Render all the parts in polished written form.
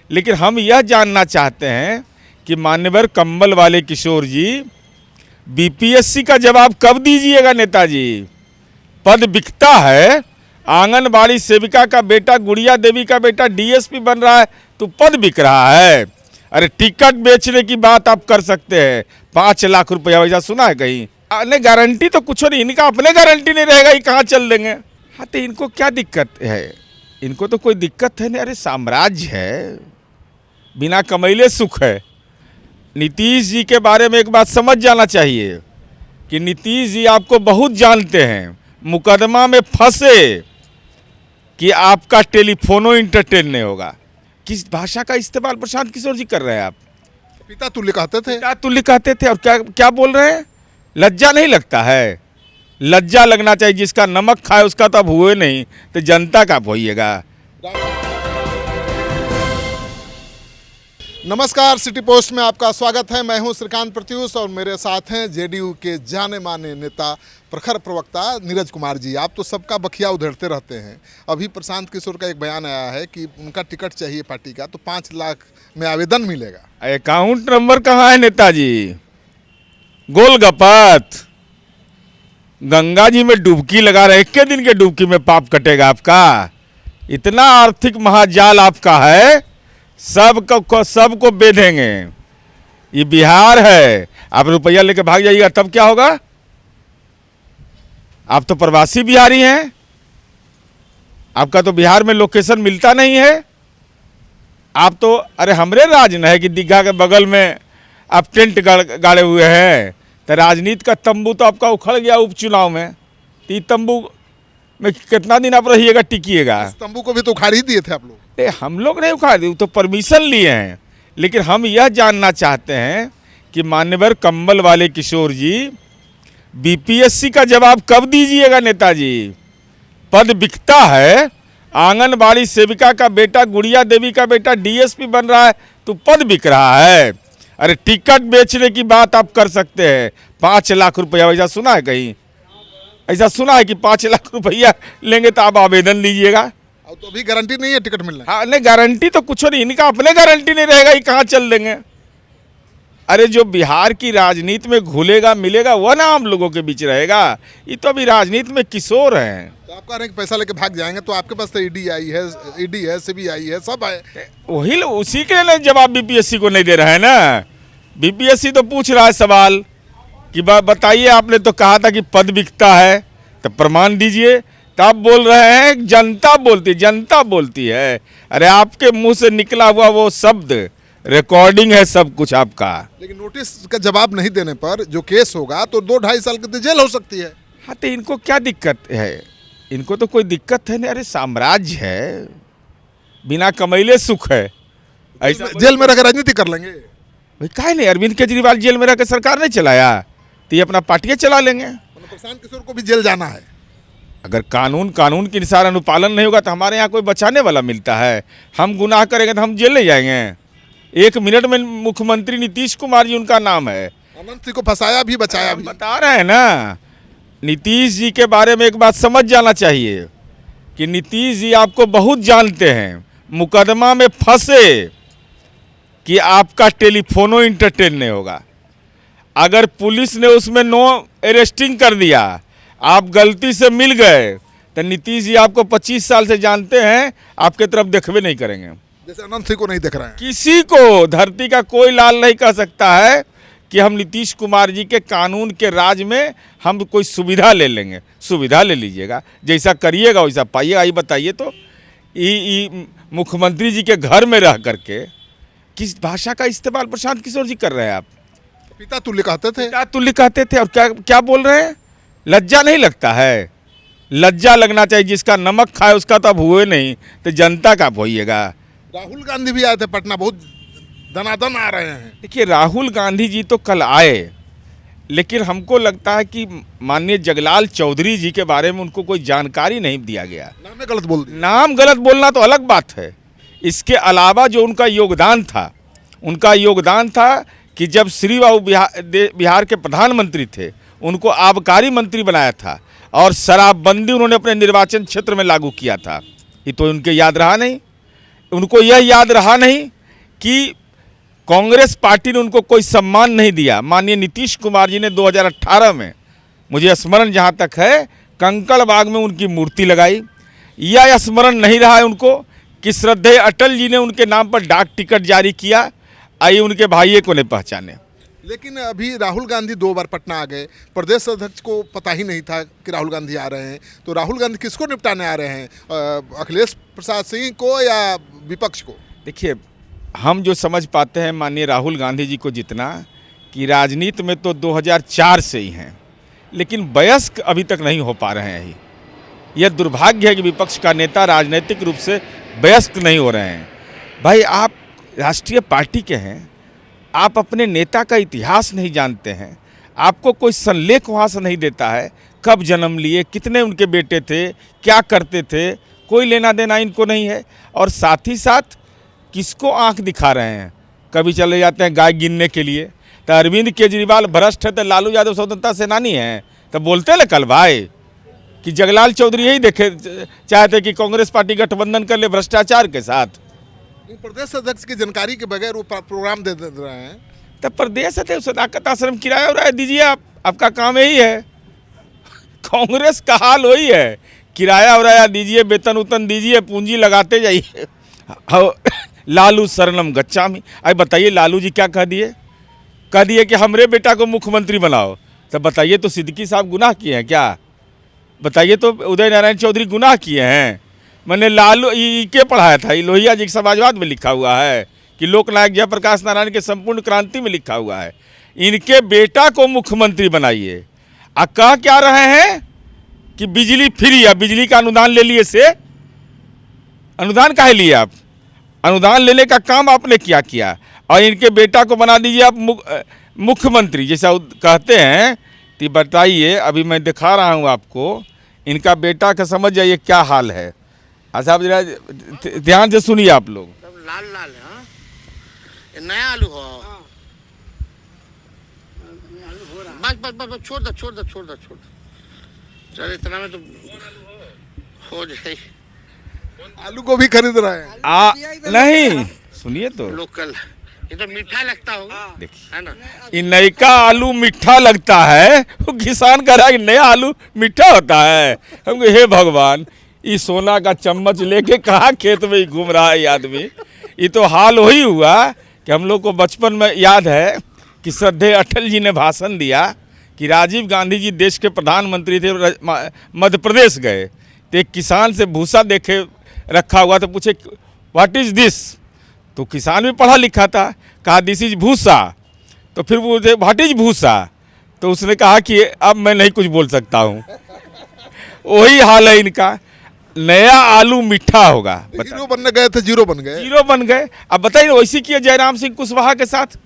लेकिन हम यह जानना चाहते हैं कि मान्यवर कम्बल वाले किशोर जी, बीपीएससी का जवाब कब दीजिएगा नेताजी? पद बिकता है, आंगनबाड़ी सेविका का बेटा, गुड़िया देवी का बेटा डीएसपी बन रहा है तो पद बिक रहा है। अरे टिकट बेचने की बात आप कर सकते हैं, 5 लाख रुपया वैसा सुना है कहीं? अरे गारंटी तो कुछ नहीं, इनका अपने गारंटी नहीं रहेगा, ये कहाँ चल देंगे? हाँ तो इनको क्या दिक्कत है? इनको तो कोई दिक्कत है नहीं। अरे साम्राज्य है, बिना कमैले सुख है। नीतीश जी के बारे में एक बात समझ जाना चाहिए कि नीतीश जी आपको बहुत जानते हैं, मुकदमा में फंसे कि आपका टेलीफोनो इंटरटेन नहीं होगा। किस भाषा का इस्तेमाल प्रशांत किशोर जी कर रहे हैं आप? पिता तुल्य कहते थे। पिता तुल्य कहते थे और क्या क्या बोल रहे हैं? लज्जा नहीं लगता है? लज्जा लगना चाहिए, जिसका नमक खाए उसका तो अब हुए नहीं, तो जनता का होइएगा। नमस्कार, सिटी पोस्ट में आपका स्वागत है। मैं हूं श्रीकांत प्रत्युष और मेरे साथ हैं जेडीयू के जाने माने नेता, प्रखर प्रवक्ता नीरज कुमार जी। आप तो सबका बखिया उधेड़ते रहते हैं। अभी प्रशांत किशोर का एक बयान आया है कि उनका टिकट चाहिए पार्टी का, तो 5 लाख में आवेदन मिलेगा। अकाउंट नंबर कहाँ है नेताजी? गोलगप्पत गंगा जी में डुबकी लगा रहे, 1 दिन के डुबकी में पाप कटेगा आपका? इतना आर्थिक महाजाल आपका है, सबको बेधेंगे। ये बिहार है, आप रुपया लेके भाग जाइएगा तब क्या होगा? आप तो प्रवासी बिहारी हैं, आपका तो बिहार में लोकेशन मिलता नहीं है। आप तो अरे हमरे राज न है कि दीघा के बगल में आप टेंट गाड़े हुए हैं, तो राजनीति का तंबू तो आपका उखड़ गया उपचुनाव में। तो तंबू में कितना दिन आप रहिएगा, टिकिएगा? इस तंबू को भी तो उखाड़ ही दिए थे आप लोग। हम लोग नहीं उखाड़ दिए, तो परमिशन लिए हैं। लेकिन हम यह जानना चाहते हैं कि मान्यवर कम्बल वाले किशोर जी, बीपीएससी का जवाब कब दीजिएगा नेताजी? पद बिकता है, आंगनबाड़ी सेविका का बेटा, गुड़िया देवी का बेटा डीएसपी बन रहा है तो पद बिक रहा है। अरे टिकट बेचने की बात आप कर सकते हैं, 5 लाख रुपया वैसा सुना है कहीं? ऐसा सुना है कि 5 लाख रुपया लेंगे तो आप आवेदन लीजिएगा? और तो अभी गारंटी नहीं है टिकट मिलने। हाँ नहीं, गारंटी तो कुछ नहीं, इनका अपने गारंटी नहीं रहेगा, ये कहाँ चल देंगे? अरे जो बिहार की राजनीति में घुलेगा मिलेगा वह ना हम लोगों के बीच रहेगा। ये तो अभी राजनीति में किशोर हैं। तो आप कह रहे हैं कि पैसा लेके भाग जाएंगे, तो आपके पास तो ईडी है, सीबीआई है, सब है। वही उसी के लिए जवाब बीपीएससी को नहीं दे रहा है ना। बीपीएससी तो पूछ रहा है सवाल कि बताइए, आपने तो कहा था कि पद बिकता है, तो प्रमाण दीजिए। तब बोल रहे हैं जनता बोलती है। अरे आपके मुंह से निकला हुआ वो शब्द रिकॉर्डिंग है सब कुछ आपका। लेकिन नोटिस का जवाब नहीं देने पर जो केस होगा तो 2-2.5 साल की तो जेल हो सकती है। हाँ तो इनको क्या दिक्कत है? इनको तो कोई दिक्कत है नहीं। अरे साम्राज्य है, बिना कमैले सुख है। ऐसा जेल में रहकर राजनीति कर लेंगे भाई? काहे नहीं? अरविंद केजरीवाल जेल में रहकर सरकार नहीं चलाया, तो ये अपना पार्टियां चला लेंगे। प्रशांत किशोर को भी जेल जाना है। अगर कानून के अनुसार अनुपालन नहीं होगा तो हमारे यहाँ कोई बचाने वाला मिलता है? हम गुनाह करेंगे तो हम जेल नहीं जाएंगे? 1 मिनट में मुख्यमंत्री नीतीश कुमार जी उनका नाम है। अनंत सिंह को फंसाया भी, बचाया भी। बता रहे हैं ना, नीतीश जी के बारे में एक बात समझ जाना चाहिए कि नीतीश जी आपको बहुत जानते हैं, मुकदमा में फंसे कि आपका टेलीफोनो इंटरटेन नहीं होगा। अगर पुलिस ने उसमें नो अरेस्टिंग कर दिया, आप गलती से मिल गए, तो नीतीश जी आपको 25 साल से जानते हैं, आपके तरफ देखवे नहीं करेंगे। जैसे अनंत सिंह को नहीं देख रहे हैं। किसी को धरती का कोई लाल नहीं कह सकता है कि हम नीतीश कुमार जी के कानून के राज में हम कोई सुविधा ले लेंगे। सुविधा ले लीजिएगा, जैसा करिएगा वैसा पाइएगा। ये बताइए तो, मुख्यमंत्री जी के घर में रह करके किस भाषा का इस्तेमाल प्रशांत किशोर जी कर रहे हैं आप? पिता तुल्य कहते थे। पिता तुल्य कहते थे और क्या क्या बोल रहे हैं? लज्जा नहीं लगता है? लज्जा लगना चाहिए, जिसका नमक खाए उसका तो अब हुए नहीं, तो जनता का होइएगा। राहुल गांधी भी आए थे पटना, बहुत दनादन आ रहे हैं। देखिए, राहुल गांधी जी तो कल आए, लेकिन हमको लगता है कि माननीय जगलाल चौधरी जी के बारे में उनको कोई जानकारी नहीं दिया गया। नाम गलत बोल दिया। नाम गलत बोलना तो अलग बात है, इसके अलावा जो उनका योगदान था कि जब श्री बाबू बिहार के प्रधानमंत्री थे, उनको आबकारी मंत्री बनाया था और शराबबंदी उन्होंने अपने निर्वाचन क्षेत्र में लागू किया था। ये तो उनके याद रहा नहीं। उनको यह याद रहा नहीं कि कांग्रेस पार्टी ने उनको कोई सम्मान नहीं दिया। माननीय नीतीश कुमार जी ने 2018 में, मुझे स्मरण जहाँ तक है, कंकड़बाग में उनकी मूर्ति लगाई। यह स्मरण नहीं रहा है उनको कि श्रद्धेय अटल जी ने उनके नाम पर डाक टिकट जारी किया, आइए उनके भाइये को नहीं पहचाने। लेकिन अभी राहुल गांधी 2 बार पटना आ गए, प्रदेश अध्यक्ष को पता ही नहीं था कि राहुल गांधी आ रहे हैं। तो राहुल गांधी किसको निपटाने आ रहे हैं, अखिलेश प्रसाद सिंह को या विपक्ष को? देखिए, हम जो समझ पाते हैं माननीय राहुल गांधी जी को जितना, कि राजनीति में तो 2004 से ही हैं, लेकिन वयस्क अभी तक नहीं हो पा रहे हैं। यह दुर्भाग्य है कि विपक्ष का नेता राजनीतिक रूप से वयस्क नहीं हो रहे हैं। भाई, आप राष्ट्रीय पार्टी के हैं, आप अपने नेता का इतिहास नहीं जानते हैं, आपको कोई संलेख वहाँ से नहीं देता है, कब जन्म लिए, कितने उनके बेटे थे, क्या करते थे, कोई लेना देना इनको नहीं है। और साथ ही साथ किसको आंख दिखा रहे हैं, कभी चले जाते हैं गाय गिनने के लिए। तो अरविंद केजरीवाल भ्रष्ट है तो लालू यादव स्वतंत्रता सेनानी हैं, तो बोलते ना कल भाई कि जगलाल चौधरी यही देखे चाहते कि कांग्रेस पार्टी गठबंधन कर ले भ्रष्टाचार के साथ। प्रदेश अध्यक्ष की जानकारी के बगैर वो प्रोग्राम दे रहे हैं। तब प्रदेश अध्यक्ष सदाकत आश्रम किराया और दीजिए, आपका काम यही है। कांग्रेस का हाल वही है, किराया उराया दीजिए, वेतन उतन दीजिए, पूंजी लगाते जाइए। लालू शरणम गच्छामि। अब बताइए लालू जी क्या कह दिए कि हमरे बेटा को मुख्यमंत्री बनाओ। तब बताइए तो सिद्दीकी साहब गुनाह किए हैं क्या? बताइए तो उदय नारायण चौधरी गुनाह किए हैं? मैंने लालू के पढ़ाया था, लोहिया जी के समाजवाद में लिखा हुआ है कि लोकनायक जयप्रकाश नारायण के संपूर्ण क्रांति में लिखा हुआ है। इनके बेटा को मुख्यमंत्री बनाइए। कह क्या रहे हैं कि बिजली फ्री है, बिजली का अनुदान ले लिए। से अनुदान काहे लिए आप? अनुदान लेने का काम आपने क्या किया? और इनके बेटा को बना दीजिए आप मुख्यमंत्री जैसा कहते हैं। तो बताइए, अभी मैं दिखा रहा हूँ आपको, इनका बेटा का समझ जाइए क्या हाल है। अच्छा, आप जरा ध्यान से सुनिए आप लोग। लाल लाल है, ये नया आलू हो। बस बस बस छोड़ दो। चल इतना में तो हो जाए। आलू को भी खरीद रहे हैं? नहीं, सुनिए तो, लोकल ये तो मीठा लगता होगा, देखिए है ना। ये नयका आलू मीठा लगता है, वो किसान कह रहा है कि नया आलू मीठा होता है। हम कहे हे भगवान, ये सोना का चम्मच लेके कहाँ खेत में ही घूम रहा है ये आदमी। ये तो हाल वही हुआ कि हम लोग को बचपन में याद है कि श्रद्धेय अटल जी ने भाषण दिया कि राजीव गांधी जी देश के प्रधानमंत्री थे, मध्य प्रदेश गए तो एक किसान से भूसा देखे रखा हुआ, तो पूछे व्हाट इज़ दिस? तो किसान भी पढ़ा लिखा था, कहा दिस इज भूसा। तो फिर वो व्हाट इज भूसा? तो उसने कहा कि अब मैं नहीं कुछ बोल सकता हूँ। वही हाल है इनका, नया आलू मीठा होगा। हीरो बनने गए थे, जीरो बन गए। अब बताइए, वैसे किया जयराम सिंह कुशवाहा के साथ।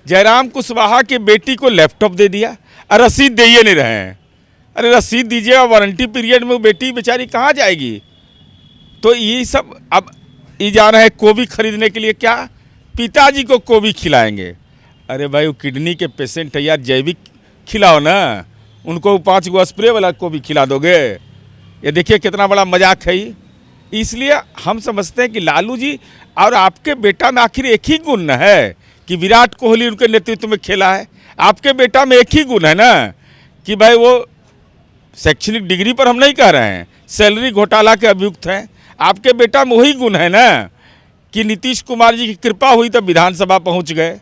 जयराम कुशवाहा की बेटी को लैपटॉप दे दिया और रसीद दे ही नहीं रहे हैं। अरे रसीद दीजिएगा, वारंटी पीरियड में वो बेटी बेचारी कहाँ जाएगी? तो ये सब अब ये जा रहे हैं कोबी खरीदने के लिए। क्या पिताजी को कोबी खिलाएंगे? अरे भाई, वो किडनी के पेशेंट है यार, जैविक खिलाओ ना उनको। 5 गो स्प्रे वाला कोबी खिला दोगे? ये देखिए कितना बड़ा मजाक है। इसलिए हम समझते हैं कि लालू जी और आपके बेटा में आखिर एक ही गुण है कि विराट कोहली उनके नेतृत्व में खेला है। आपके बेटा में एक ही गुण है ना कि भाई वो शैक्षणिक डिग्री पर हम नहीं कह रहे हैं, सैलरी घोटाला के अभियुक्त हैं। आपके बेटा में वही गुण है ना कि नीतीश कुमार जी की कृपा हुई तब विधानसभा पहुंच गए,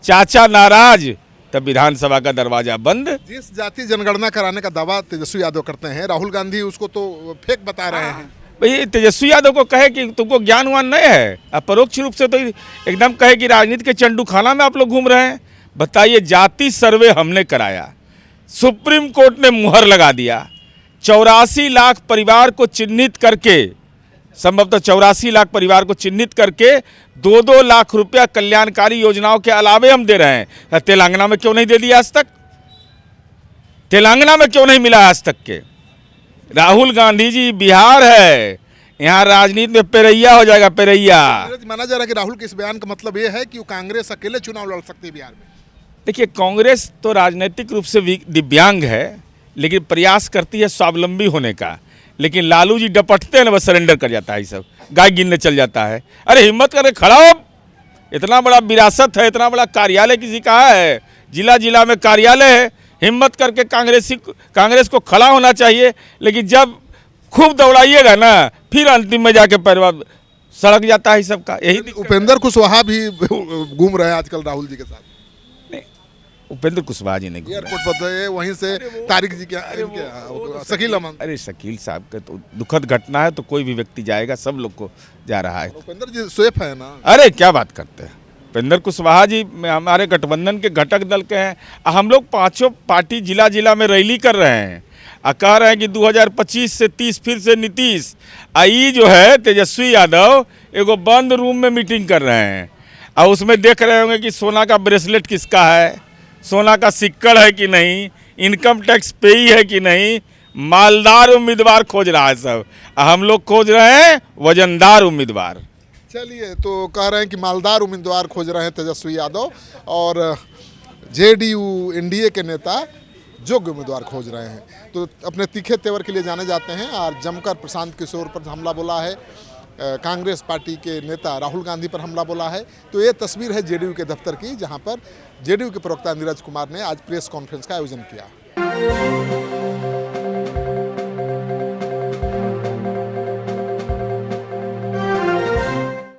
चाचा नाराज तब विधानसभा का दरवाजा बंद। जिस जाति जनगणना कराने का दावा तेजस्वी यादव करते हैं, राहुल गांधी उसको तो फेक बता रहे हैं। भाई तेजस्वी यादव को कहे कि तुमको ज्ञानवान नहीं है, अब परोक्ष रूप से तो एकदम कहे कि राजनीति के चंडू खाना में आप लोग घूम रहे हैं। बताइए, जाति सर्वे हमने कराया, सुप्रीम कोर्ट ने मुहर लगा दिया, 84 लाख परिवार को चिन्हित करके, संभवतः 84 लाख परिवार को चिन्हित करके 2-2 लाख रुपया कल्याणकारी योजनाओं के अलावे हम दे रहे हैं। तेलंगाना में क्यों नहीं दे दिया आज तक? तेलंगाना में क्यों नहीं मिला आज तक के? राहुल गांधी जी बिहार है, यहाँ राजनीति में पेरैया हो जाएगा, पेरैया। माना जा रहा है कि राहुल के इस बयान का मतलब ये है कि वो कांग्रेस अकेले चुनाव लड़ सकती है बिहार में। देखिए, कांग्रेस तो राजनीतिक रूप से दिव्यांग है, लेकिन प्रयास करती है स्वावलंबी होने का। लेकिन लालू जी डपटते हैं ना, बस सरेंडर कर जाता है, ये सब गाय गिनने चल जाता है। अरे हिम्मत करके खड़ा हो, इतना बड़ा विरासत है, इतना बड़ा कार्यालय किसी का है, जिला जिला में कार्यालय है, हिम्मत करके कांग्रेस को खड़ा होना चाहिए। लेकिन जब खूब दौड़ाइएगा ना, फिर अंतिम में जाके परिवार सड़क जाता है सबका। यही उपेंद्र कुशवाहा भी घूम रहे हैं आजकल राहुल जी के साथ। उपेंद्र कुशवाहा जी ने एयरपोर्ट पर तो ये वहीं से तारिक जी के शकील अहमद। अरे शकील साहब का तो दुखद घटना है, तो कोई भी व्यक्ति जाएगा, सब लोग को जा रहा है। उपेंद्र जी सेफ है ना? अरे क्या बात करते हैं, उपेंद्र कुशवाहा जी हमारे गठबंधन के घटक दल के हैं। हम लोग पांचों पार्टी जिला जिला में रैली कर रहे हैं, कह रहे हैं कि 2025 से 30 फिर से नीतीश। आई जो है तेजस्वी यादव एगो बंद रूम में मीटिंग कर रहे हैं, और उसमें देख रहे होंगे कि सोना का ब्रेसलेट किसका है, सोना का सिक्कड़ है कि नहीं, इनकम टैक्स पेई है कि नहीं। मालदार उम्मीदवार खोज रहा है सब, हम लोग खोज रहे हैं वजनदार उम्मीदवार। चलिए, तो कह रहे हैं कि मालदार उम्मीदवार खोज रहे हैं तेजस्वी यादव, और जेडीयू एनडीए के नेता योग्य उम्मीदवार खोज रहे हैं। तो अपने तीखे तेवर के लिए जाने जाते हैं, और जमकर प्रशांत किशोर पर हमला बोला है, कांग्रेस पार्टी के नेता राहुल गांधी पर हमला बोला है। तो ये तस्वीर है जेडीयू के दफ्तर की, जहां पर जेडीयू के प्रवक्ता नीरज कुमार ने आज प्रेस कॉन्फ्रेंस का आयोजन किया।